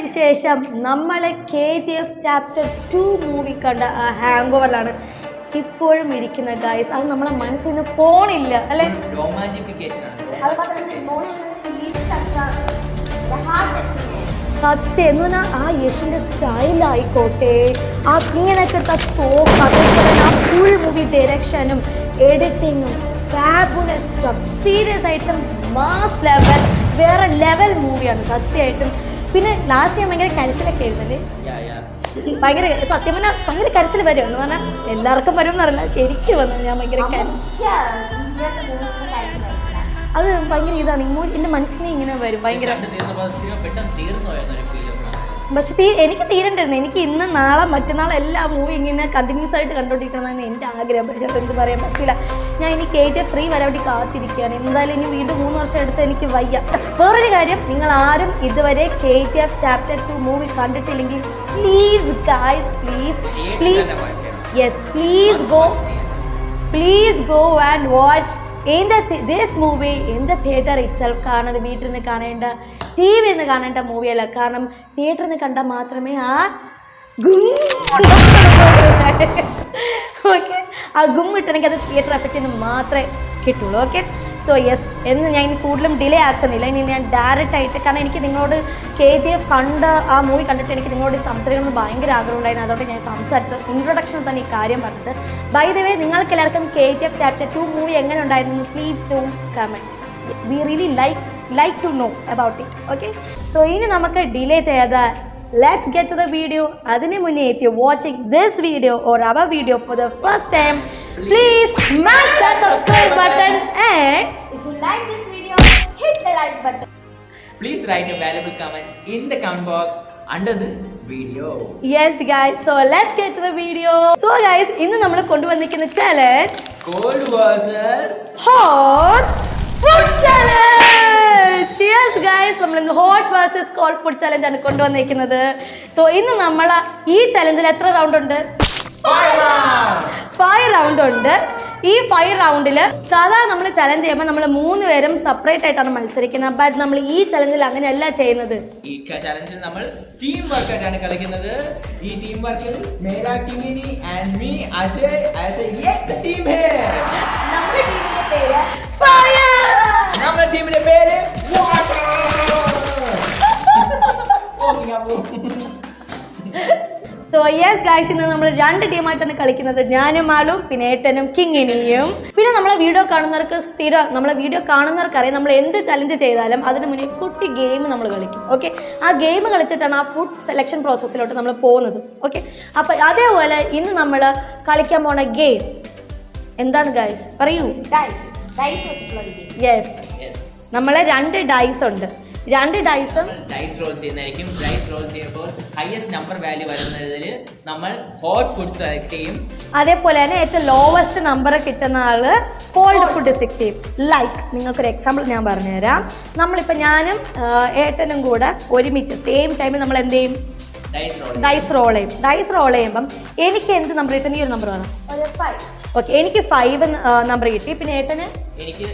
വിശേഷം? നമ്മൾ KGF chapter 2 movie കണ്ട ആ ഹാങ് ഓവറിലാണ് ഇപ്പോഴും ഇരിക്കുന്ന ഗൈസ്. അത് നമ്മളെ മനസ്സിൽ നിന്ന് പോണില്ല അല്ലേ? സത്യം എന്ന് പറഞ്ഞാൽ ആ യഷിൻ്റെ സ്റ്റൈലായിക്കോട്ടെ, ആ ഇങ്ങനെയൊക്കെ തോക്ക്, അതേപോലെ ആ ഫുൾ മൂവി ഡയറക്ഷനും എഡിറ്റിങ്ങും ഫാബുലസ് സ്റ്റഫ്. സീരിയസ് ആയിട്ടും മാസ് ലെവൽ, വേറെ ലെവൽ മൂവിയാണ് സത്യമായിട്ടും. പിന്നെ ലാസ്റ്റ് ഞാൻ ഭയങ്കര കരച്ചിലൊക്കെ ആയിരുന്നല്ലേ, ഭയങ്കര സത്യം പറഞ്ഞാൽ ഭയങ്കര കരച്ചിൽ വരും എന്ന് പറഞ്ഞാൽ എല്ലാവർക്കും വരും എന്നറിയില്ല, ശരിക്കും വന്നു ഞാൻ ഭയങ്കര അത് ഭയങ്കര ഇതാണ് എൻ്റെ മനസ്സിനെ ഇങ്ങനെ വരും ഭയങ്കര. പക്ഷെ എനിക്ക് തീരണ്ടായിരുന്നു. എനിക്ക് ഇന്ന് നാളെ മറ്റന്നാൾ എല്ലാ മൂവി ഇങ്ങനെ കണ്ടിന്യൂസ് ആയിട്ട് കണ്ടുകൊണ്ടിരിക്കണമെന്നാണ് എൻ്റെ ആഗ്രഹം. പക്ഷെ അതെന്ത് പറയാൻ പറ്റില്ല. ഞാൻ ഇനി KGF 3 വരെ വേണ്ടി കാത്തിരിക്കുകയാണ്. എന്തായാലും ഇനി വീണ്ടും 3 വർഷം എടുത്ത് എനിക്ക് വയ്യ. വേറൊരു കാര്യം, നിങ്ങൾ ആരും ഇതുവരെ KGF ചാപ്റ്റർ 2 മൂവി കണ്ടിട്ടില്ലെങ്കിൽ please guys, please go and watch this movie in the theater itself. കാരണം അത് വീട്ടിൽ നിന്ന് കാണേണ്ട, TV നിന്ന് കാണേണ്ട മൂവിയല്ല. കാരണം തിയേറ്ററിൽ നിന്ന് കണ്ടാൽ മാത്രമേ ആ ഓക്കെ ആ ഗുമ്മിട്ടണെങ്കിൽ അത് തിയേറ്റർ എഫക്റ്റിൽ നിന്ന് മാത്രമേ കിട്ടുള്ളൂ. ഓക്കെ, സോ യെസ് എന്ന് ഞാൻ ഇനി കൂടുതലും ഡിലേ ആക്കുന്നില്ല. ഇനി ഞാൻ ഡയറക്റ്റ് ആയിട്ട്, കാരണം എനിക്ക് നിങ്ങളോട് KGF ആ മൂവി കണ്ടിട്ട് എനിക്ക് നിങ്ങളോട് സംസാരിക്കണമെന്ന് ഭയങ്കര ആഗ്രഹം ഉണ്ടായിരുന്നു. അതുകൊണ്ട് ഞാൻ സംസാരിച്ചത് ഇൻട്രൊഡക്ഷൻ തന്നെ ഈ കാര്യം പറഞ്ഞത്. ബൈ ദ വേ, നിങ്ങൾക്ക് എല്ലാവർക്കും KGF ചാപ്റ്റർ 2 മൂവി എങ്ങനെ ഉണ്ടായിരുന്നു? Please do comment. We really like to know about it. Okay, so ഇനി നമുക്ക് ഡിലേ ചെയ്യാതെ let's get to the video. അതിനു മുന്നേ, if you're watching this video or our video for the first time, please smash that subscribe button, and if you like this video, hit the like button. Please write your valuable comments in the comment box under this video. Yes guys, so let's get to the video. So guys, ഇന്ന് നമ്മൾ കൊണ്ടുവന്നിരിക്കുന്ന challenge cold versus hot food challenge. Yes guys, നമ്മൾ ഇന്ന് hot versus cold food challenge ആണ് കൊണ്ടുവന്നിരിക്കുന്നത്. So ഇന്ന് നമ്മൾ ഈ ചലഞ്ചിൽ എത്ര റൗണ്ട് ഉണ്ട്? 5 റൗണ്ട് ഉണ്ട്. ഈ 5 റൗണ്ടിൽ സാധാരണ നമ്മൾ ചലഞ്ച് ചെയ്യുമ്പോൾ നമ്മൾ 3 പേരും സെപ്പറേറ്റ് ആയിട്ടാണ് മത്സരിക്കുന്നത്. ബട്ട് നമ്മൾ ഈ ചലഞ്ചിൽ അങ്ങനെയല്ല ചെയ്യുന്നത്. ഈ ചലഞ്ചിൽ നമ്മൾ ടീം വർക്ക് ആയിട്ടാണ് കളിക്കുന്നത്. ഈ ടീം വർക്കിൽ മേരാ Kingini and me Ajay as a team ഹേ. നമ്മുടെ ടീമിന്റെ പേര് ഫയർ, നമ്മുടെ ടീമിന്റെ പേര് വാട്ടർ. സോ യെസ് ഗൈസ്, ഇന്ന് നമ്മൾ 2 ടീമായിട്ടാണ് കളിക്കുന്നത്. ഞാനും മാളും, പിന്നെ ഏട്ടനും കിങ്ങിനിയും. പിന്നെ നമ്മളെ വീഡിയോ കാണുന്നവർക്ക് നമ്മളെ വീഡിയോ കാണുന്നവർക്കറിയാം, നമ്മൾ എന്ത് ചലഞ്ച് ചെയ്താലും അതിന് മുന്നേ കുട്ടി ഗെയിം നമ്മൾ കളിക്കും. ഓക്കെ, ആ ഗെയിം കളിച്ചിട്ടാണ് ആ ഫുഡ് സെലക്ഷൻ പ്രോസസ്സിലോട്ട് നമ്മൾ പോകുന്നത്. ഓക്കെ, അപ്പോൾ അതേപോലെ ഇന്ന് നമ്മൾ കളിക്കാൻ പോണ ഗെയിം എന്താണ് ഗൈസ്? പറയൂ. യെസ്, നമ്മളെ 2 ഡൈസ് ഉണ്ട്. 2 ഡൈസും ഡൈസ് റോൾ ചെയ്യുന്നതായിരിക്കും. ഡൈസ് റോൾ ചെയ്യുമ്പോൾ ഹയസ്റ്റ് നമ്പർ വാല്യൂ വരുന്നതിൽ നമ്മൾ ഹോട്ട് ഫുഡ് സെലക്ട് ചെയ്യും. അതേപോലെ തന്നെ ഏറ്റവും ലോവസ്റ്റ് നമ്പർ കിട്ടുന്ന ആള് കോൾഡ് ഫുഡ് സെലക്ട് ചെയ്യും. ലൈക്ക് നിങ്ങൾക്കൊരു എക്സാമ്പിൾ ഞാൻ പറഞ്ഞുതരാം. നമ്മളിപ്പോൾ ഞാനും ഏട്ടനും കൂടെ ഒരുമിച്ച് സെയിം ടൈമിൽ നമ്മൾ എന്ത് ചെയ്യും? ഡൈസ് റോൾ ചെയ്യും. ഡൈസ് റോൾ ചെയ്യുമ്പം എനിക്ക് എന്ത് നമ്പർ കിട്ടും? ഈ ഒരു നമ്പർ വേണം. ഓക്കെ, എനിക്ക് 5 നമ്പർ കിട്ടി. പിന്നെ ഏട്ടന് എനിക്ക്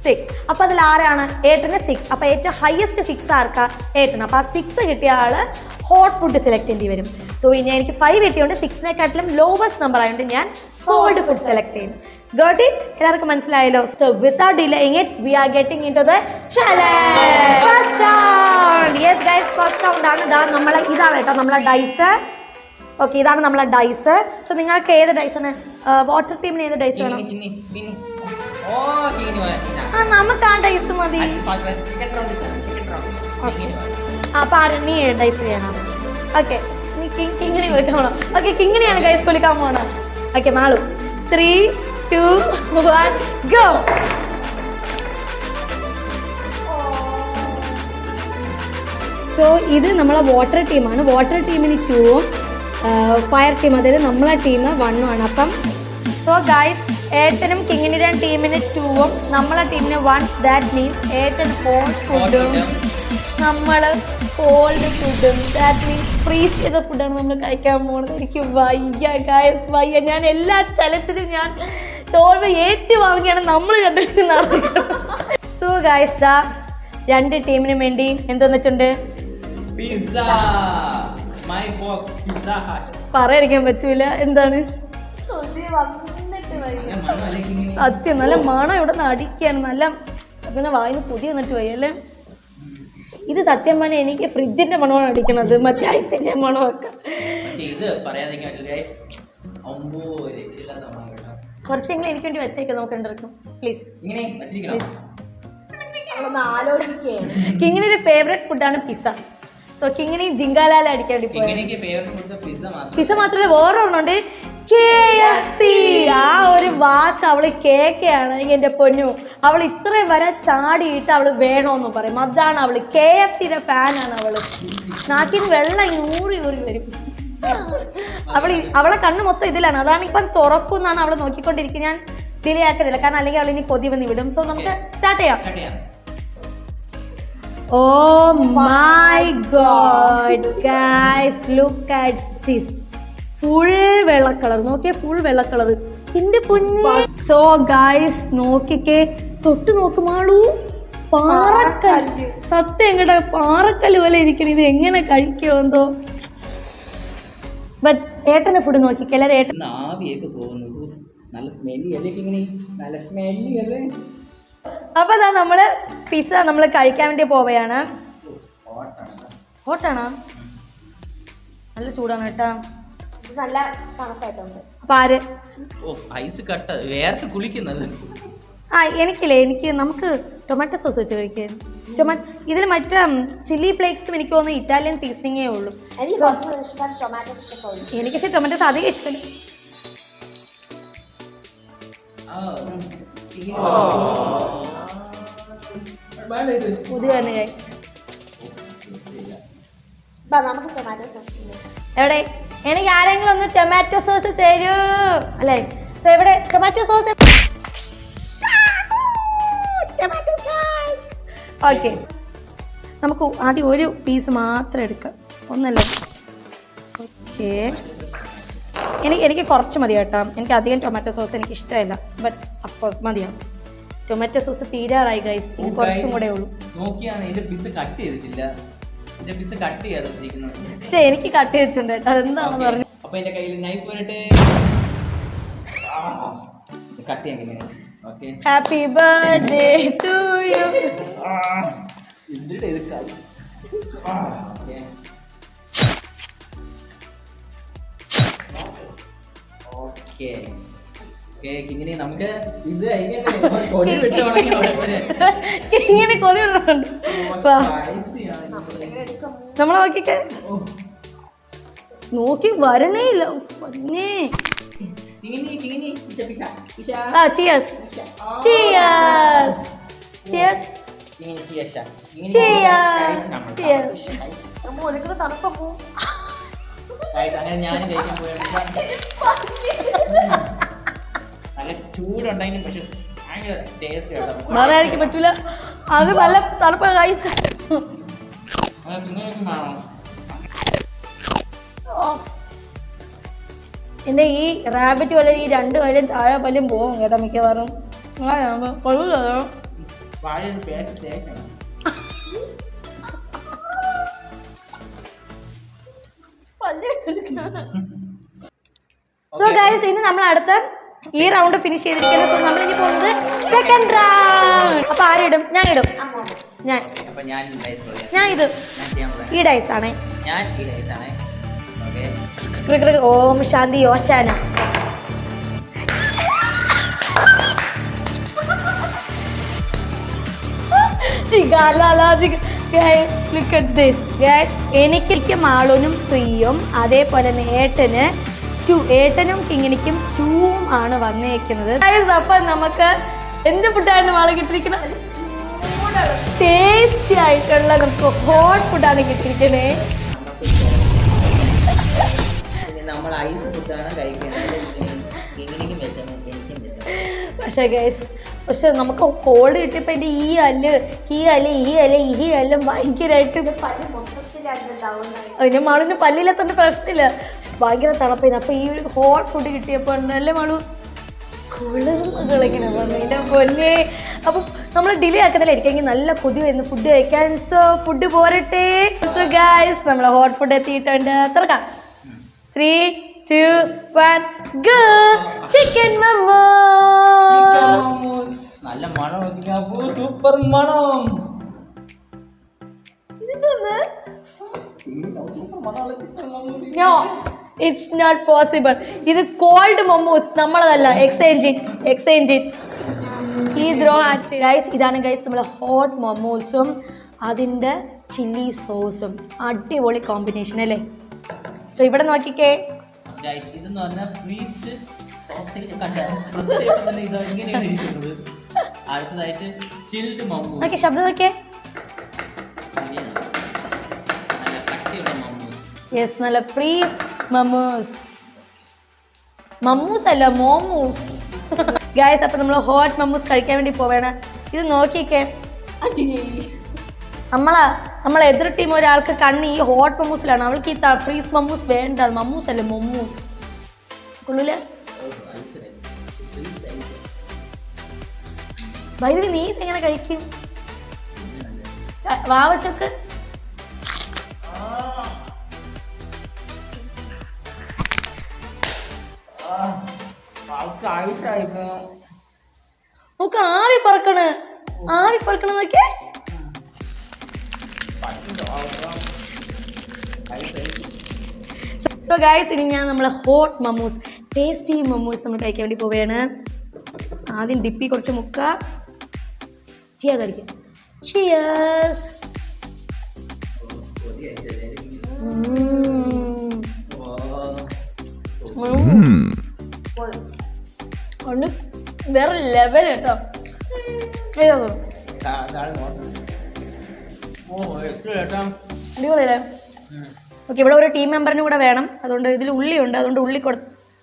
6. അപ്പോൾ അതിൽ ആരാണ്? ഏട്ടന് 6. അപ്പോൾ ഏറ്റവും ഹയസ്റ്റ് 6 ആർക്കാ? ഏട്ടന്. അപ്പോൾ ആ 6 കിട്ടിയ ആള് ഹോട്ട് ഫുഡ് സെലക്ട് ചെയ്യേണ്ടി വരും. സോ ഇനി എനിക്ക് 5 കിട്ടിയോണ്ട് 6-നെക്കാട്ടിലും ലോവസ്റ്റ് നമ്പർ ആയതുകൊണ്ട് ഞാൻ കോൾഡ് ഫുഡ് സെലക്ട് ചെയ്യും. Got it? എല്ലാവർക്കും മനസ്സിലായല്ലോ? So without delaying it, we are getting into the challenge. First round. Yes guys, first round ആണ്. ഇതാണ് കേട്ടോ നമ്മളെ ഡൈസ്. ഓക്കെ, ഇതാണ് നമ്മളെ ഡൈസ്. സോ നിങ്ങൾക്ക് ഏത് ഡൈസാണ്? വാട്ടർ ടീമിന് ഏത് ഡൈസ് വേണം? നമുക്ക് ആ ഡൈസ് മതി. അപ്പൊ നീ ഡൈസ് ചെയ്യണം. ഓക്കെ, നീ കിങ്ങിണി കുളിക്കാൻ പോണം. ഓക്കെ, കിങ്ങിണിയാണ് ഗൈസ് കുളിക്കാൻ പോണം. Okay, Malu 3, 2, 1 go. സോ ഇത് നമ്മളെ വാട്ടർ ടീമാണ്. വാട്ടർ ടീമിന് 2ഉം ഫയർ ടീം, അതായത് നമ്മളെ ടീം 1ഉം ആണ്. അപ്പം സോ ഗൈസ്, ഏട്ടനും കിങ്ങിനിയുടെ ടീമിന് 2ഉം നമ്മളെ ടീമിന് 1. ദാറ്റ് മീൻസ് ഏട്ടൻ ഹോട്ട് ഫുഡും നമ്മൾ കോൾഡ് ഫുഡും. ദാറ്റ് മീൻസ് ഫ്രീസ് ചെയ്ത ഫുഡാണ് നമ്മൾ കഴിക്കാൻ പോകുന്നത്. എനിക്ക് വയ്യ ഗൈസ്, വയ്യ. ഞാൻ എല്ലാ ചലച്ചിലും ഞാൻ തോൽവി ഏറ്റുവാങ്ങിയാണ് നമ്മൾ കണ്ടിട്ട് നടക്കുന്നത്. സോ ഗൈസ്, 2 ടീമിന് വേണ്ടി എന്ത് വന്നിട്ടുണ്ട്? Pizza. My box Pizza Hut. പറയാതിരിക്കാൻ പറ്റൂല. എന്താണ് കൊതി വന്നിട്ട് വയ്യ. സത്യം നല്ല മണം ഇവിടെ നിന്ന് അടിക്കാണ്. നല്ല പിന്നെ വായിന് പുതിയ വന്നിട്ട് പോയി അല്ലേ. ഇത് സത്യം പറഞ്ഞാൽ എനിക്ക് ഫ്രിഡ്ജിന്റെ മണമാണ് അടിക്കണത്, മറ്റേ ഐസിന്റെ മണമൊക്കെ. കുറച്ചെങ്കിലും എനിക്ക് വേണ്ടി വെച്ചേക്കാം നമുക്ക് രണ്ടുപേർക്കും പ്ലീസ്. കിങ്ങിന് ഒരു ഫേവറേറ്റ് ഫുഡാണ് പിസ്സ. സോ കിങ്ങിന് ജിങ്കാലാല അടിക്കാൻ വേണ്ടി പോയി. പിസ്സ മാത്രമല്ല വേറെ ഒന്നുണ്ട്, KFC. ആ ഒരു വാച്ച് അവള് കേക്കാണ് എന്റെ പൊന്നു. അവൾ ഇത്രയും വരെ ചാടിയിട്ട് അവള് വേണോന്ന് പറയും. അതാണ് അവള് KFCയുടെ ഫാനാണ് അവള്. നാക്കിന് വെള്ളം ഊറി വരും. അവളെ കണ്ണ് മൊത്തം ഇതിലാണ്. അതാണ് ഇപ്പം തുറക്കുന്നാണ് അവള് നോക്കിക്കൊണ്ടിരിക്കുന്നത്. ഞാൻ ഡിലേ ആക്കുന്നില്ല, കാരണം അല്ലെങ്കിൽ അവൾ ഇനി കൊതി വന്ന് വിടും. സോ നമുക്ക് സ്റ്റാർട്ട് ചെയ്യാം. Oh my god guys, look at this. Full വെള്ള കളർ നോക്കിയേ, ഫുൾ വെള്ള കളർ എന്റെ പൊന്നെ. സോ ഗൈസ് നോക്കിക്കേ, തൊട്ട് നോക്കുമാളൂ പാറക്കല്ല്. സത്യം കേട്ടോ, പാറക്കല്ല് പോലെ ഇരിക്കണം. ഇത് എങ്ങനെ കഴിക്കുമോ എന്തോ. ബട്ട് ഏട്ടന്റെ ഫുഡ് നോക്കിക്കേ, എല്ലാവരും ഏട്ടൻ ആവിയൊക്കെ പോകുന്നു. നല്ല സ്മെല്ലി അല്ലേ ഇങ്ങനെ, നല്ല സ്മെല്ലി അല്ലേ. അപ്പൊ അതാ നമ്മള് പിസ്സ നമ്മൾ കഴിക്കാൻ വേണ്ടി പോവുകയാണ്. ഹോട്ടാണോ? നല്ല ചൂടാണ് കേട്ടാ, നല്ല തണുപ്പായിട്ടുണ്ട്. അപ്പൊ ആര് ഐസ് കട്ട വേർത്ത് കുളിക്കുന്നത്. എനിക്ക് നമുക്ക് ടൊമാറ്റോ സോസ് വെച്ച് കഴിക്കാൻ. ഇതിൽ മറ്റേ ചില്ലി ഫ്ലേക്സും എനിക്ക് തോന്നുന്നു ഇറ്റാലിയൻ സീസണിങ്ങേ ഉള്ളൂ. എനിക്ക് ടൊമാറ്റോസ് അധികം ഇഷ്ടം. പുതിയ നമുക്ക് ടൊമാറ്റോ സോസ് എവിടെ? എനിക്ക് ആരെങ്കിലും ഒന്ന് ടൊമാറ്റോ സോസ് തരൂ അല്ലേ. സോ എവിടെ tomato sauce? Tomato sauce. Okay, നമുക്ക് ആദ്യം ഒരു പീസ് മാത്രം എടുക്കാം, ഒന്നല്ല. ഓക്കെ, എനിക്ക് കുറച്ച് മതി കേട്ടോ. എനിക്ക് അധികം ടൊമാറ്റോ സോസ് എനിക്ക് ഇഷ്ടമല്ല, ബട്ട് അഫ്കോഴ്സ് മതിയാവും. ടൊമാറ്റോ സോസ് തീരാറായി ഗൈസ്, ഇനി കുറച്ചും കൂടെ ഉള്ളൂ. പക്ഷെ എനിക്ക് കട്ട് ചെയ്തിട്ടുണ്ട് കേട്ടോ, അതെന്താണെന്ന് പറഞ്ഞു. അപ്പൊ എന്റെ കയ്യിൽ നൈഫ് വരട്ടെ. കട്ട് ചെയ്യാൻ എങ്ങനെയാണ്? Okay, happy birthday to you. Okay ഇങ്ങനെ നമുക്ക് ഇത് കൊതി വിട്ടോണെങ്കിൽ ഇങ്ങനെ കൊതി വിടുന്നുണ്ട്. നമ്മളെ നോക്കിക്കേ, നോക്കി വരണേ ഇല്ല. Cheers cheers cheers cheers. തണുപ്പോ അങ്ങനെ ഞാൻ കഴിക്കാൻ പോയ നല്ല ചൂടുണ്ടെങ്കിലും പക്ഷെ ഭയങ്കര ടേസ്റ്റ് കേട്ടോ. പറയാതിരിക്കാൻ പറ്റൂല, അത് നല്ല തണുപ്പ ഗൈസ്. എൻ്റെ ഈ റാബിറ്റ് വല്ല ഈ 2 കയ്യിലും താഴെ പല്ലും പോകും കേട്ടോ മിക്കവാറും. കൊള്ളൂല്ലോ. സോ ഗൈസ്, ഇനി നമ്മൾ അടുത്ത ഈ റൗണ്ട് ഫിനിഷ് ചെയ്തിരിക്കുന്നത്. സോ നമ്മളിനി പോകുന്നത് സെക്കൻഡ് റൗണ്ട്. അപ്പൊ ആരിടും? ഞാൻ ഇടും. ഞാൻ ഇത് ഈ ഡൈസ് ആണേ. ഓം ശാന്തി ഓശാന. എനിക്ക് മാളൂനും പ്രിയും അതേപോലെ ഏട്ടനും കിങ്ങിനിക്കും 2 ആണ് വന്നേക്കുന്നത്. അപ്പൊ നമുക്ക് എന്ത് ഫുഡാണ് മാള് കിട്ടിയിരിക്കുന്നത്? ടേസ്റ്റി ആയിട്ടുള്ള നമുക്ക് ഹോട്ട് ഫുഡാണ് കിട്ടിയിരിക്കണേ. പക്ഷെ നമുക്ക് കോൾഡ് കിട്ടിയപ്പോ എന്റെ ഈ അല്ലും ഭയങ്കരമായിട്ട് അതിന്റെ മാളിന് പല്ലില്ലാത്തോണ്ട് പ്രശ്നമില്ല, ഭയങ്കര തണുപ്പായിരുന്നു. അപ്പൊ ഈ ഒരു ഹോട്ട് ഫുഡ് കിട്ടിയപ്പോ അല്ലേ മാളു കുളിർമകളിങ്ങനെ വന്നു എന്റെ പൊന്നെ. അപ്പൊ നമ്മൾ ഡിലേ ആക്കുന്നില്ല, എനിക്കെങ്കിൽ നല്ല കൊതി വരുന്നു ഫുഡ് കഴിക്കാൻ. സോ ഫുഡ് പോരട്ടെ. സോ ഗൈസ് നമ്മളെ ഹോട്ട് ഫുഡ് എത്തിയിട്ടുണ്ട്. തുറക്കാം. 3, 2, 1 ഗോ. ചിക്കൻ മമ്മൂസ്. നല്ല മണം, സൂപ്പർ മണം. No, it's not possible. ഇത് കോൾഡ് മമ്മൂസ്, നമ്മളതല്ല. Exchange it. ഈ ദ്രോ ആക്ട് ഗൈസ്. ഇതാണ് ഗൈസ് നമ്മളെ ഹോട്ട് മമ്മൂസും അതിൻ്റെ ചില്ലി സോസും. അടിപൊളി കോമ്പിനേഷൻ അല്ലേ? സോ ഇവിടെ നോക്കിക്കേ, ഇതെന്ന് പറഞ്ഞാൽ ഫ്രീസ് സോസേജ് കണ്ട ഇത് ഇങ്ങനെയാണ് ഇരിക്കുന്നത്. അടുത്തതായിട്ട് ചിൽഡ് മമ്മൂസ്. നോക്കിയേ, ശബ്ദം നോക്കിയേ. നല്ല കട്ടിയുള്ള മമ്മൂസ്. യെസ്, നല്ല ഫ്രീസ് മമ്മൂസ്. മമ്മൂസ് അല്ല, മോമൂസ്. ഗായ്സ്, അപ്പം നമ്മൾ ഹോട്ട് മമ്മൂസ് കഴിക്കാൻ വേണ്ടി പോവേണ. ഇത് നോക്കിക്കേ, നമ്മളെ എതിർ ടീം ഒരാൾക്ക് കണ്ണ് ഈ ഹോട്ട് മമ്മൂസിലാണ്. അവൾക്ക് ഈ ഫ്രീസ് മമ്മൂസ് വേണ്ട. മമ്മൂസ് അല്ല, മൊമ്മൂസ്. കൊള്ളൂല. വൈദ്യുതി നീ ഇതെങ്ങനെ കഴിക്കും? വാവച്ചൊക്കെ നോക്ക്, ആവി പറക്കണ് നോക്കിയേ. സോ ഗൈസ്, ഇനി ഞാൻ നമ്മളെ ഹോട്ട് മമ്മൂസ്, ടേസ്റ്റി മമ്മൂസ് നമ്മൾ കഴിക്കാൻ വേണ്ടി പോവുകയാണ്. ആദ്യം ഡിപ്പി കുറച്ച് മുക്ക. ചിയേഴ്സ് അടിക്കാം. ചിയേഴ്സ്. ഒന്ന് വേറെ ലെവൽ കേട്ടോ. അടിപൊളിയല്ലേ? ഓക്കെ, ഇവിടെ ഒരു ടീം മെമ്പറിന് കൂടെ വേണം. അതുകൊണ്ട് ഇതിൽ ഉള്ളിയുണ്ട്. അതുകൊണ്ട്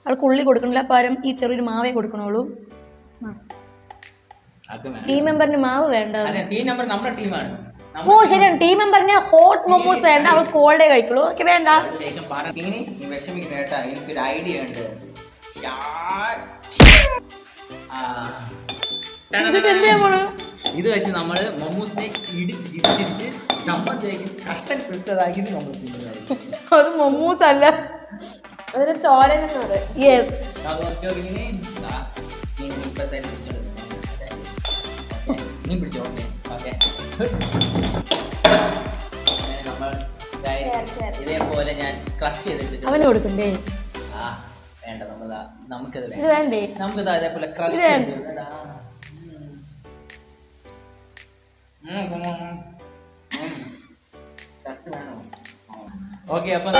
ആൾക്ക് ഉള്ളി കൊടുക്കണില്ല, പകരം ഈ ചെറിയൊരു മാവേ കൊടുക്കണുള്ളൂ. ടീം മെമ്പറിന് മാവ് വേണ്ട. ഓ ശരിയാണ്, ടീം മെമ്പറിന് ഹോട്ട് മൊമോസ് വേണ്ട, അവൾ കോൾഡേ കഴിക്കുള്ളൂ. ഓക്കെ, വേണ്ട. എനിക്കൊരു ഐഡിയ ഉണ്ട്. ഇത് വെച്ച് നമ്മള് മമ്മൂസിനെ ഇടിച്ച് ചമ്മത്തേക്ക് കഷ്ടൻ പിടിച്ചതാക്കി നമ്മൾ തിന്നുന്നതായിരിക്കും. അത് മമ്മൂസ് അല്ല, അതൊരു തോരൻ എന്ന് പറയും. യെസ്. നീ പിടിച്ചോ. ഇതേപോലെ ഞാൻ ക്രഷ് ചെയ്തിട്ട് അവന് കൊടുക്കണ്ടേ? വേണ്ട, നമുക്കത് ഇത് വേണ്ടേ? നമുക്കത് അതേപോലെ ക്രഷ് ഓക്കെ. അപ്പൊ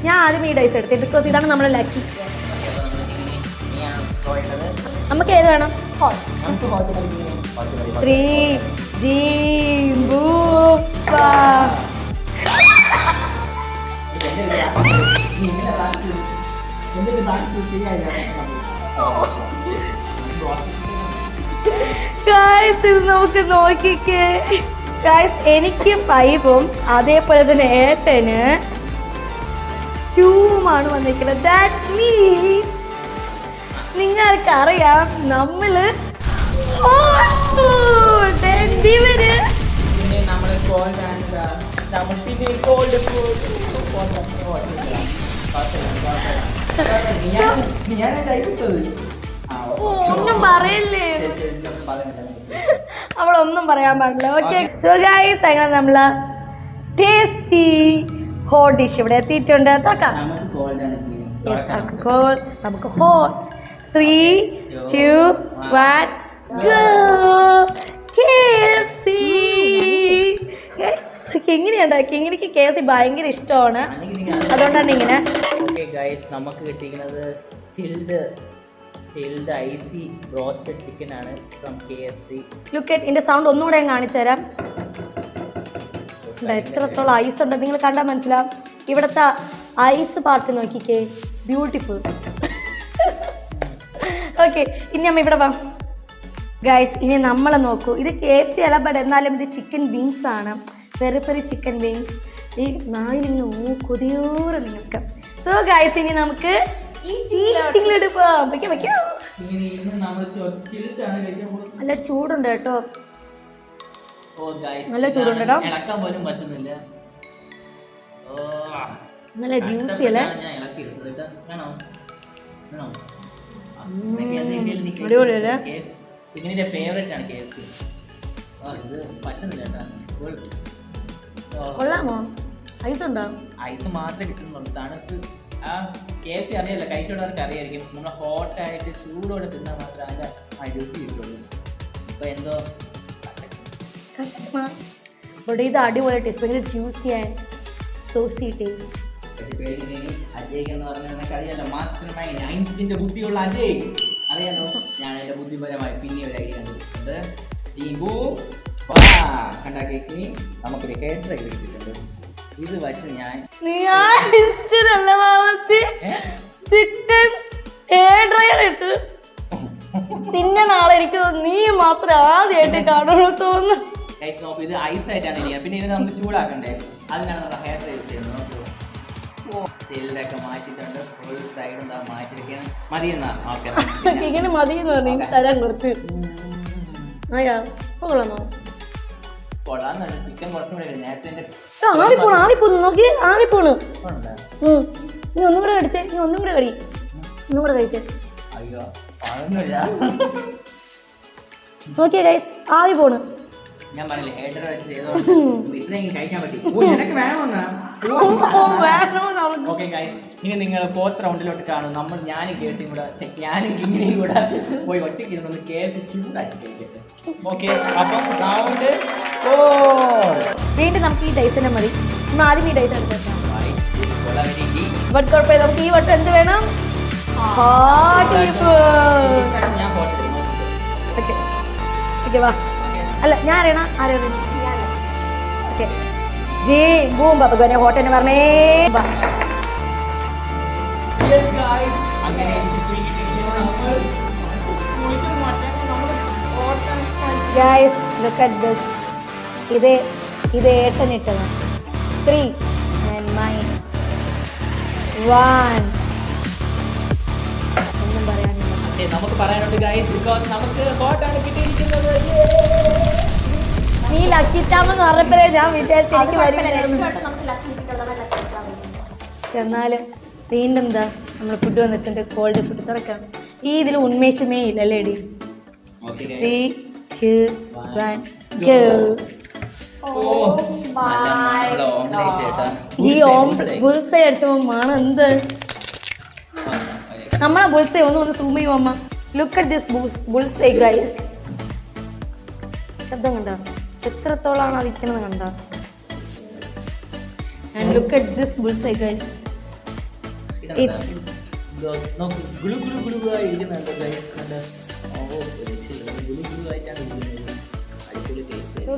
ഞാൻ ആദ്യം ഈ ഡൈസ് എടുത്തേ, ബിക്കോസ് ഇതാണ് നമ്മുടെ ലക്കി. നമുക്ക് ഏത് വേണം? 3 ഗായ്സ്, ഇത് നമുക്ക് നോക്കിക്കേ. ഗായ്സ്, എനിക്ക് 5ഉം അതേപോലെ തന്നെ ഏട്ടന് 2ഉമാണ് വന്നിരിക്കുന്നത്. ദാറ്റ് മീൻസ് നിങ്ങൾക്കറിയാം നമ്മള് ഒന്നും പറയല്ലേ, അവളൊന്നും പറയാൻ പാടില്ല. ഓക്കെ, സോ ഗൈസ്, അങ്ങനെ നമ്മള് ടേസ്റ്റി ഹോട്ട് ഡിഷ് ഇവിടെ എത്തിയിട്ടുണ്ട്. നമുക്ക് ഹോട്ട്. 3, 2, 1 go. KFC. കിങ്ങിനിയുണ്ട്. കിങ്ങിനിക്ക് KFC ഭയങ്കര ഇഷ്ടമാണ്, അതുകൊണ്ടാണ് ഇങ്ങനെ. ഓക്കെ ഗൈസ്, നമുക്ക് കിട്ടിയിരിക്കുന്നത് ചിൽഡ് ഐസി റോസ്റ്റഡ് ചിക്കൻ ആണ് ഫ്രം KFC. ലുക്ക് അറ്റ് ഇതിന്റെ സൗണ്ട് ഒന്നുകൂടെ ഞാൻ കാണിച്ചു തരാം. എത്രത്തോളം ഐസ് ഉണ്ട് നിങ്ങൾ കണ്ടാൽ മനസ്സിലാവും. ഇവിടുത്തെ ഐസ് പാർട്ട് നോക്കിക്കേ, ബ്യൂട്ടിഫുൾ. ഓക്കെ, ഇനി നമ്മൾ ഇവിടെ വാ ഗൈസ്. ഇനി നമ്മളെ നോക്കൂ. ഇത് KFC അല്ല, ബട്ട് എന്നാലും ഇത് ചിക്കൻ വിങ്സ് ആണ്. Peri peri chicken wings. ഈ നായിലിങ്ങനെ കൊതിയോറ് നിങ്ങൾക്ക്. സോ ഗൈസ്, ഇനി നമുക്ക് ഈറ്റിംഗിലെടുക്കാം. വെക്കാം. ഇങ്ങനെ ഇരുന്ന് നമ്മൾ ചിരിച്ചാണ് കഴിക്കാൻ പോകുന്നത്. നല്ല ചൂടുണ്ട് കേട്ടോ. ഓ ഗൈസ്, നല്ല ചൂടുണ്ട് കേട്ടോ. ഇളക്കാൻ പോലും പറ്റുന്നില്ല. ഓ നല്ല ജ്യൂസി അല്ലേ? ഞാൻ ഇളക്കി എടുത്തത് കേട്ടോ. വേണോ വേണോ? അടിപൊളിയല്ലേ? ഇതിന്റെ ഫേവറേറ്റ് ആണ് KFC. ഇത് പറ്റുന്നില്ല കേട്ടോ. കൊള്ളാമോ? ഐസ് ഉണ്ടോ? ഐസ് മാത്രമേ കിട്ടുന്നുള്ളൂ. തണുത്ത് ആ KFC അറിയാലോ, കഴിച്ചോടവർക്ക് അറിയായിരിക്കും. നമ്മൾ ഹോട്ടായിട്ട് ചൂടോടെ തിന്നാൽ മാത്രമേ അതിൻ്റെ ആ രുചി കിട്ടുള്ളൂ. അപ്പോൾ എന്തോ ഇവിടെ ഇത് അടിപൊളി ടേസ്റ്റ്, ഭയങ്കര ജ്യൂസി ആൻഡ് സോസി ടേസ്റ്റ്. അജയ് എന്ന് പറഞ്ഞാൽ നിങ്ങൾക്ക് അറിയാലോ, മാസ്റ്റർ മൈൻഡ് ഐൻസ്റ്റീൻ്റെ ബുദ്ധിയുള്ള അജയ് അറിയാലോ. ഞാൻ എൻ്റെ ബുദ്ധിപരമായി പിന്നെ ഒരു ഐഡിയ കണ്ടിട്ടുണ്ട്. കണ്ട കേക്കിന് നമുക്കൊരു കേറ്റർ കിട്ടിയിട്ടുണ്ട്. ഇത് വെച്ച് ഞാൻ ചിക്കൻ എയർ ഡ്രയർ ഇട്ട് തിന്നണ ആളെ എനിക്ക് നീ മാത്രമേ ആദ്യമായിട്ട് കാണുള്ളൂ തോന്നുന്നു. ഇത് ഐസ് ആയിട്ടാണ് ഇരിക്കുക. പിന്നെ ഇത് നമുക്ക് ചൂടാക്കണ്ടേ, അതിനാണ് നമ്മുടെ ഹെയർ ഡ്രൈ യൂസ് ചെയ്യുന്നത്. സ്റ്റൈലൊക്കെ മാറ്റിയിട്ടുണ്ട്. ഫുൾ സൈഡ് എന്താ മാറ്റിയിരിക്കുകയാണ്. മതിയെന്നാ? ഓക്കെ, ഇങ്ങനെ മതിയെന്ന് പറഞ്ഞു തരാൻ കുറച്ച്. അയ്യാ കൊള്ളാമോ? കൊള്ളാന്ന്. ചിക്കൻ കുറച്ചും കൂടെ നേരത്തെ ആവിപ്പോണു നോക്കി, ആവിപ്പോണു. നീ ഒന്നും കൂടെ കടിച്ചേ, നീ ഒന്നും കൂടെ കടി, ഒന്നും കൂടെ കഴിച്ചേ. അയ്യോ അതൊന്നുമില്ല. നോക്കിയേ ഗൈസ്, ആവി പോണു. ഞാൻ പറഞ്ഞില്ലേ ഹെയർ ഡ്രൈ വെച്ച് ചെയ്തോണ്ട് ഇത്രയും കഴിക്കാൻ പറ്റി. എനിക്ക് വേണമെന്നാ. ഓക്കെ ഗൈസ്, ഇനി നിങ്ങൾ 4th റൗണ്ടിലോട്ട് കാണും. ഞാനും കേസിയും കൂടെ ഞാനും കിങ്ങിണിയും കൂടെ പോയി ഒറ്റയ്ക്ക് ഇരുന്ന് KFC ചൂടാക്കി കഴിക്കട്ടെ. ഓക്കെ, അപ്പം റൗണ്ട് 4 വീണ്ടും നമുക്ക് ഈ ഡൈസിനെ മതി. നമ്മൾ ആദ്യം ഈ ഡൈസ് എടുത്തേക്കാം. ബട്ട് കുഴപ്പമില്ല, നമുക്ക് ഈ വട്ടം എന്ത് വേണം? ഞാൻ ഫോട്ടോ ഓക്കെ ഓക്കെ വാ. അല്ല ഞാൻ അറിയണം, ആരും ഓക്കെ. ജി ബൂം ഭഗവാനെ ഹോട്ടലിന് പറഞ്ഞേ. Guys look at this. ഇത് ഏട്ടനിട്ടതാണ്. 3 and mine 1. ഒന്നും പറയാനില്ല. നമുക്ക് പറയാനുണ്ട് ഗൈസ്, ബിക്കോസ് നമുക്ക് ഹോട്ടാണ് കിട്ടിയിരിക്കുന്നത്. നീ ലക്കിച്ചാമെന്ന് പറഞ്ഞപ്പോഴേ ഞാൻ വിചാരിച്ചു എനിക്ക് എന്നാലും വീണ്ടും എന്താ നമ്മൾ ഫുഡ് വന്നിട്ടുണ്ട്. കോൾഡ് ഫുഡ് തുറക്കാം. ഈ ഇതിൽ ഉന്മേഷമേ ഇല്ലല്ലേ ഡി. 3, 2, 1 go. ഈ ബുൾസൈ അടിച്ചപ്പോ മണം എന്ത്. നമ്മളെ ബുൾസൈ ഒന്ന് സൂം ചെയ്യുമോ അമ്മ? Look at this bull's eye guys. ശബ്ദം കണ്ടോ എത്രത്തോളാണ് അതിരിക്കണത് കണ്ടോ? And look at this bull's eye guys. It's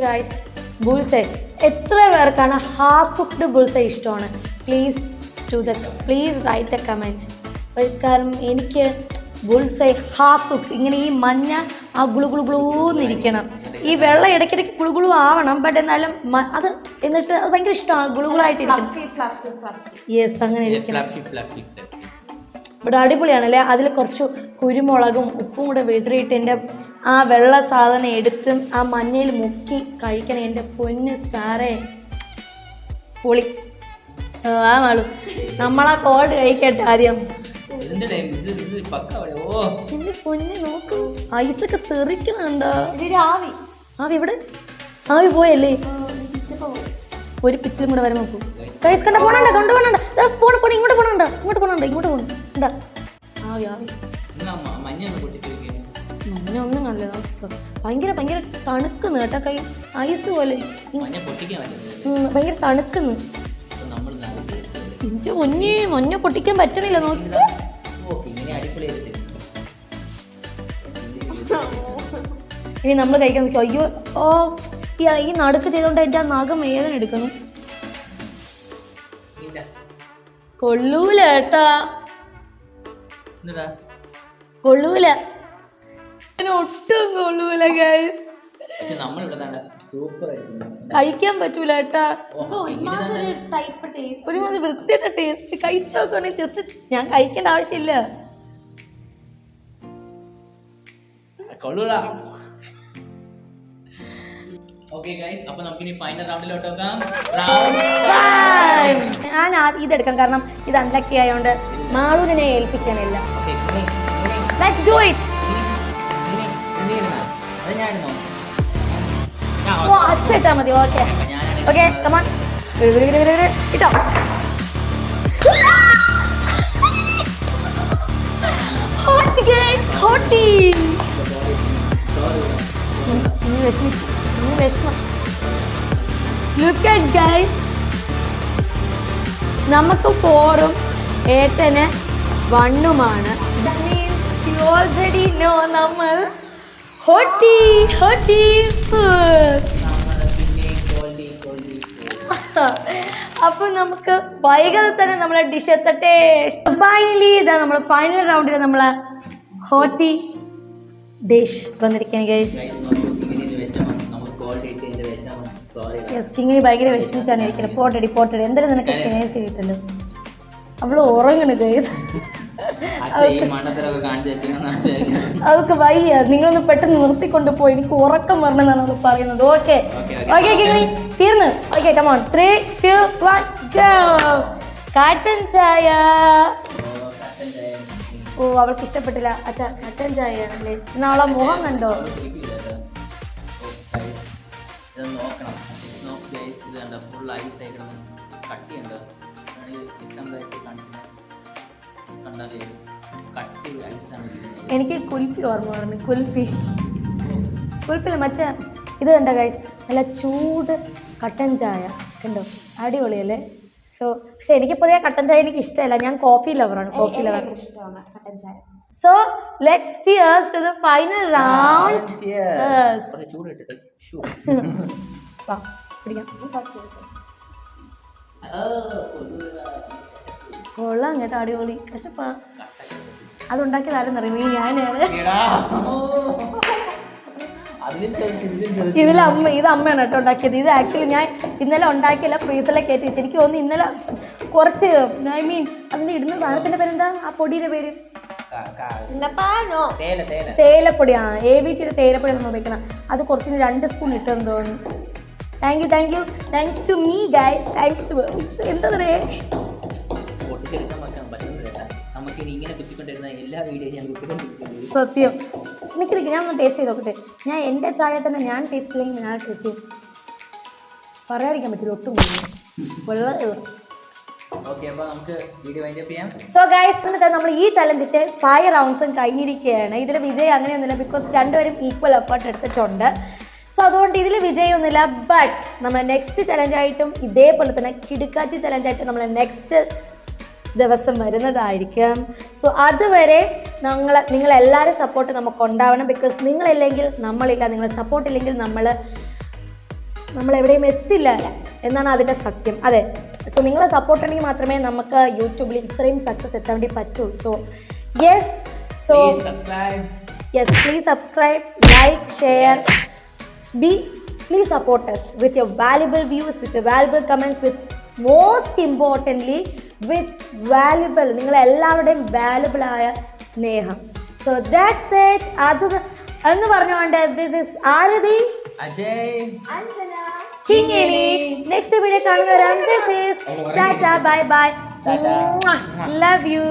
guys bull's eye. എത്ര പേർക്കാണ് ഹാഫ് കുക്ക്ഡ് ബുൾസൈ ഇഷ്ടമാണ്? Please write the comment. കാരണം എനിക്ക് ബുൾസൈ ഹാഫ് കുക്ക് ഇങ്ങനെ ഈ മഞ്ഞ ആ ഗുളുഗുളുന്നിരിക്കണം. ഈ വെള്ളം ഇടയ്ക്കിടയ്ക്ക് ഗുളുഗുളു ആവണം, ബട്ട് എന്നാലും അത് എന്നിട്ട് അത് ഭയങ്കര ഇഷ്ടമാണ് ഗുളുഗുളായിട്ടിരിക്കണം. യെസ് അങ്ങനെ ഇരിക്കണം. ഇവിടെ അടിപൊളിയാണല്ലേ. അതിൽ കുറച്ച് കുരുമുളകും ഉപ്പും കൂടെ വിതറിയിട്ട് എൻ്റെ ആ വെള്ള സാധനം എടുത്ത് ആ മഞ്ഞയിൽ മുക്കി കഴിക്കണം. എൻ്റെ പൊന്ന് സാറേ പൊളി. ആ മാളു നമ്മളാ കോൾഡ് കഴിക്കട്ടെ ആദ്യം. എന്റെ പൊന്നെ നോക്കൂ, ഐസൊക്കെ തെറിക്കണുണ്ടോ? ആവി ഇവിടെ ആവി പോയല്ലേ? ഒരു പിച്ചിലും കൂടെ വരെ നോക്കൂ. കൈസ് കണ്ട പോണണ്ട കൊണ്ടുപോകണ്ട. ഇങ്ങോട്ട് പോണണ്ട. ആവി മഞ്ഞ ഒന്നും കാണില്ല. ഭയങ്കര തണുക്കുന്നു കേട്ടോ. കൈ ഐസ് പോലെ ഭയങ്കര തണുക്കുന്നു. ഇന്റെ പൊന്നെ മഞ്ഞ പൊട്ടിക്കാൻ പറ്റണില്ല. നോക്കി ഇനി നമ്മൾ കഴിക്കാൻ നോക്കി. അയ്യോ ഈ നടുക്ക് ചെയ്തോണ്ട് എൻ്റെ ആ നഖം വേദന എടുക്കുന്നു. കൊള്ളൂല ഏട്ടാ, കൊള്ളൂല, ഒട്ടും കൊള്ളൂല ഗൈസ്. കഴിക്കാൻ പറ്റൂല ഏട്ടാ. ഒരുമാതിരി വൃത്തിയുടെ ടേസ്റ്റ്. കഴിച്ചു നോക്കുകയാണെങ്കിൽ ജസ്റ്റ് ഞാൻ കഴിക്കേണ്ട ആവശ്യമില്ല. കൊള്ളൂല. ഓക്കെ ഗൈസ്, അപ്പൊ നമുക്കിനി ഫൈനൽ റൗണ്ടിലോട്ട് നോക്കാം. ഞാൻ ഇതെടുക്കാം, കാരണം ഇത് അൺലക്കി ആയതുകൊണ്ട് മാളൂരിനെ ഏൽപ്പിക്കാനില്ല. Let's do it. അച്ഛട്ടാ മതി. ഓക്കെ ഓക്കെ, കമാൺ ഇട്ടോ. Look at guys, നമുക്ക് 4ഉം ഏട്ടന് 1ഉമാണ്. That means you already know നമ്മൾ ഹോട്ടി food. അപ്പൊ നമുക്ക് വൈകാതെ തന്നെ നമ്മളെ ഡിഷ് എത്തട്ടെ. ഫൈനലി ഇതാ നമ്മളെ ഫൈനൽ റൗണ്ടിൽ നമ്മളെ ഹോട്ടി ഡിഷ് വന്നിരിക്കുകയാണ് ഗൈസ്. കിങ്ങിന് ഭയങ്കര വിഷമിച്ചാണ് ഇരിക്കുന്നത്. പോട്ടടി എന്തായാലും നിനക്ക് കേസ് കിട്ടല്ലോ. അവള് ഉറങ്ങണ് ഗൈസ്. അതൊക്കെ വയ്യ, നിങ്ങളൊന്ന് പെട്ടെന്ന് നിർത്തിക്കൊണ്ട് പോയി, എനിക്ക് ഉറക്കം വരണമെന്നാണ് അവൾ പറയുന്നത്. ഓക്കെ കിങ്ങി തീർന്ന്. Okay come on, 3, 2, 1 go. കട്ടൻ ചായ. ഓ അവൾക്ക് ഇഷ്ടപ്പെട്ടില്ല. അച്ഛാ കട്ടൻ ചായ ആണല്ലേ. എന്നാ അവളെ മുഖം കണ്ടോ? എനിക്ക് കുൽഫി ഓർമ്മ പറഞ്ഞു. കുൽഫില്ല മറ്റേ ഇത് കണ്ടോ ഗൈസ്, നല്ല ചൂട് കട്ടൻ ചായ കണ്ടോ, അടിപൊളിയല്ലേ. സോ പക്ഷെ എനിക്ക് പൊതുവെ കട്ടൻ ചായ എനിക്ക് ഇഷ്ടമല്ല, ഞാൻ കോഫി ലവറാണ്. So let's cheers to the final round. വാ പിടിക്കാം. കൊള്ളാം കേട്ടോ, അടിപൊളി. കശപ്പാ. അതുണ്ടാക്കിയത് ആരും അറിയുമോ? ഞാനാണ്. ഇത് അമ്മയാണ് കേട്ടോ ഉണ്ടാക്കിയത്. ഇത് ആക്ച്വലി ഞാൻ ഇന്നലെ ഉണ്ടാക്കിയല്ല, ഫ്രീസറിലെ കയറ്റി വെച്ചു. എനിക്ക് തോന്നുന്നു ഇന്നലെ കുറച്ച് അതിന്റെ ഇടുന്ന സാധനത്തിന്റെ പേരെന്താ, ആ പൊടിയുടെ പേര്? തേയിലപ്പൊടി. AVT തേയിലപ്പൊടി നമ്മൾ ഉപയോഗിക്കണം. അത് കുറച്ച് 2 സ്പൂൺ ഇട്ടെന്ന് തോന്നുന്നു. Thanks to me guys. Thanks to എന്താ സത്യം. നിൽക്കി ഞാൻ ഒന്ന് ടേസ്റ്റ് ചെയ്ത് നോക്കട്ടെ. ഞാൻ എൻ്റെ ചായ തന്നെ ഞാൻ ടേസ്റ്റ് ഇല്ലെങ്കിൽ ഞാൻ ടേസ്റ്റ് ചെയ്യും. പറയാതിരിക്കാൻ പറ്റില്ല ഒട്ടും. സോ ഗൈസ്, എന്നിട്ട് നമ്മൾ ഈ ചലഞ്ചിന്റെ 5 റൗണ്ട്സും കഴിഞ്ഞിരിക്കുകയാണ്. ഇതിൽ വിജയം അങ്ങനെയൊന്നുമില്ല, ബിക്കോസ് രണ്ടുപേരും ഈക്വൽ എഫേർട്ട് എടുത്തിട്ടുണ്ട്. സോ അതുകൊണ്ട് ഇതിൽ വിജയമൊന്നുമില്ല. ബട്ട് നമ്മൾ നെക്സ്റ്റ് ചലഞ്ചായിട്ടും ഇതേപോലെ തന്നെ കിടുക്കാച്ചി ചലഞ്ചായിട്ട് നമ്മൾ നെക്സ്റ്റ് ദിവസം വരുന്നതായിരിക്കും. സോ അതുവരെ നിങ്ങളെല്ലാവരും സപ്പോർട്ട് നമുക്ക് ഉണ്ടാവണം. ബിക്കോസ് നിങ്ങളില്ലെങ്കിൽ നമ്മളില്ല, നിങ്ങൾ സപ്പോർട്ടില്ലെങ്കിൽ നമ്മൾ എവിടെയും എത്തില്ല എന്നാണ് അതിൻ്റെ സത്യം. അതെ, സോ നിങ്ങളെ സപ്പോർട്ട് ഉണ്ടെങ്കിൽ മാത്രമേ നമുക്ക് യൂട്യൂബിൽ ഇത്രയും സക്സസ് എത്താൻ വേണ്ടി പറ്റുള്ളൂ. So yes, please subscribe, like, share. Please support us with your valuable views, with your valuable comments, with most importantly with valuable, നിങ്ങളെല്ലാവരുടെയും വാല്യുബിൾ ആയ സ്നേഹം. So that's it. അത് എന്ന് പറഞ്ഞുകൊണ്ട് this is Arathi, Ajay, Anjana, Kingini. Next video കാണുന്നവരാണ്. This is tata, bye bye, love U.